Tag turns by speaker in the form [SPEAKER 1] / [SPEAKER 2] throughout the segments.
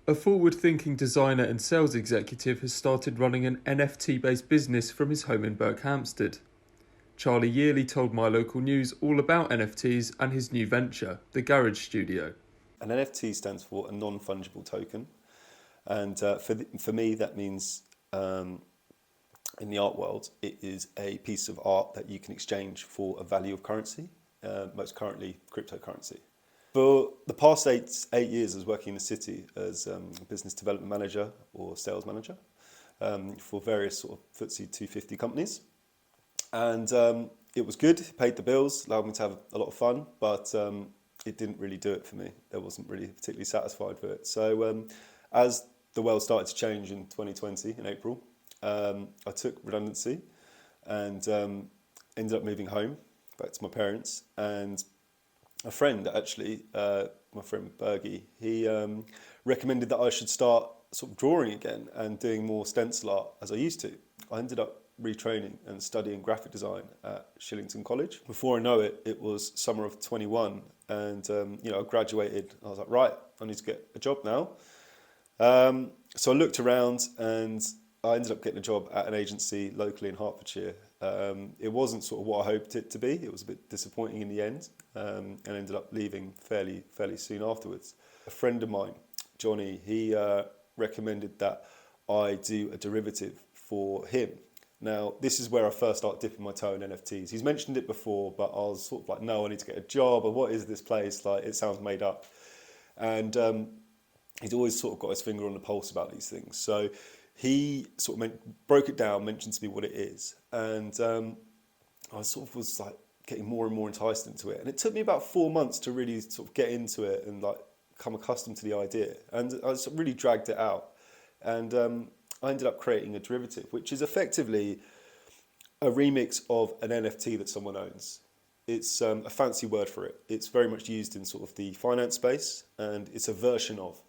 [SPEAKER 1] A forward-thinking designer and sales executive has started running an NFT-based business from his home in Berkhamsted. Charlie Yearley told My Local News all about NFTs and his new venture, the Garage Studio.
[SPEAKER 2] An NFT stands for a non-fungible token, and for me that means in the art world it is a piece of art that you can exchange for a value of currency, most currently cryptocurrency. For the past eight years I was working in the city as a business development manager or sales manager for various sort of FTSE 250 companies, and it was good, it paid the bills, allowed me to have a lot of fun, but it didn't really do it for me. I wasn't really particularly satisfied with it. So as the world started to change in 2020, in April, I took redundancy and ended up moving home, back to my parents. And a friend, actually, my friend Bergie, he recommended that I should start sort of drawing again and doing more stencil art as I used to. I ended up retraining and studying graphic design at Shillington College. Before I know it, it was summer of 21, and I graduated. I was like, right, I need to get a job now. So I looked around and I ended up getting a job at an agency locally in Hertfordshire. It wasn't sort of what I hoped it to be. It was a bit disappointing in the end, and ended up leaving fairly soon afterwards. A friend of mine, Johnny, he recommended that I do a derivative for him. Now, this is where I first started dipping my toe in NFTs. He's mentioned it before, but I was sort of like, no, I need to get a job, or what is this place? Like, it sounds made up. And he's always sort of got his finger on the pulse about these things. So he sort of broke it down, mentioned to me what it is. And I sort of was like getting more and more enticed into it. And it took me about 4 months to really sort of get into it and like become accustomed to the idea. And I sort of really dragged it out. And I ended up creating a derivative, which is effectively a remix of an NFT that someone owns. It's a fancy word for it. It's very much used in sort of the finance space, and it's a version of.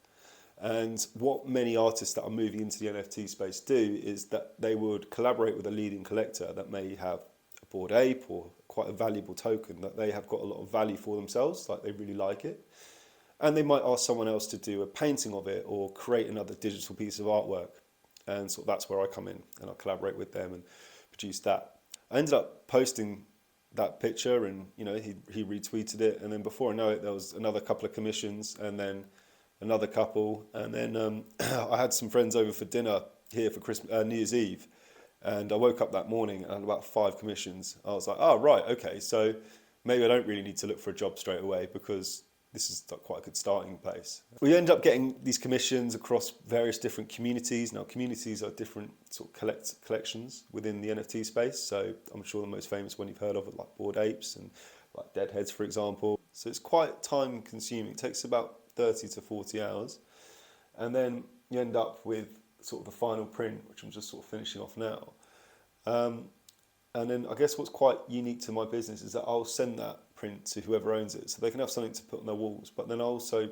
[SPEAKER 2] And what many artists that are moving into the NFT space do is that they would collaborate with a leading collector that may have a Bored Ape or quite a valuable token that they have got a lot of value for themselves, like they really like it. And they might ask someone else to do a painting of it or create another digital piece of artwork. And so that's where I come in, and I collaborate with them and produce that. I ended up posting that picture, and he retweeted it, and then before I know it, there was another couple of commissions, and then another couple, and then I had some friends over for dinner here for New Year's Eve, and I woke up that morning and I had about 5 commissions. I was like, oh right, okay, so maybe I don't really need to look for a job straight away, because this is quite a good starting place. We end up getting these commissions across various different communities. Now, communities are different sort of collections within the NFT space. So I'm sure the most famous one you've heard of are like Bored Apes and like Deadheads, for example. So it's quite time consuming. It takes about 30 to 40 hours. And then you end up with sort of the final print, which I'm just sort of finishing off now. And then I guess what's quite unique to my business is that I'll send that print to whoever owns it, so they can have something to put on their walls, but then I'll also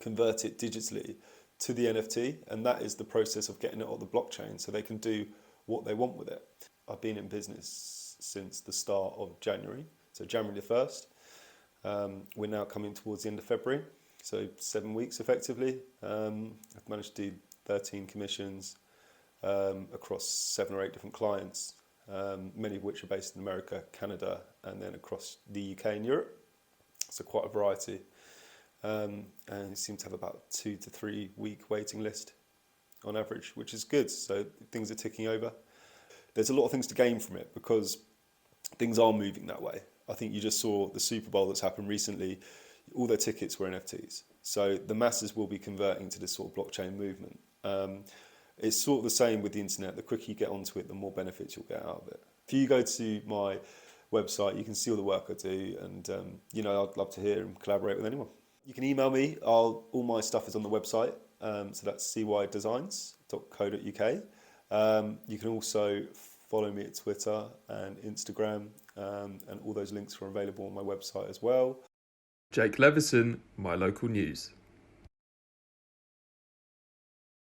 [SPEAKER 2] convert it digitally to the NFT, and that is the process of getting it on the blockchain so they can do what they want with it. I've been in business since the start of January, so January the 1st. We're now coming towards the end of February, so 7 weeks effectively. I've managed to do 13 commissions across 7 or 8 different clients. Many of which are based in America, Canada, and then across the UK and Europe. So quite a variety. And you seem to have about 2 to 3 week waiting list on average, which is good. So things are ticking over. There's a lot of things to gain from it because things are moving that way. I think you just saw the Super Bowl that's happened recently. All their tickets were NFTs. So the masses will be converting to this sort of blockchain movement. It's sort of the same with the internet. The quicker you get onto it, the more benefits you'll get out of it. If you go to my website, you can see all the work I do, and I'd love to hear and collaborate with anyone. You can email me. All my stuff is on the website, so that's cydesigns.co.uk. You can also follow me at Twitter and Instagram, and all those links are available on my website as well.
[SPEAKER 1] Jake Levison, My Local News.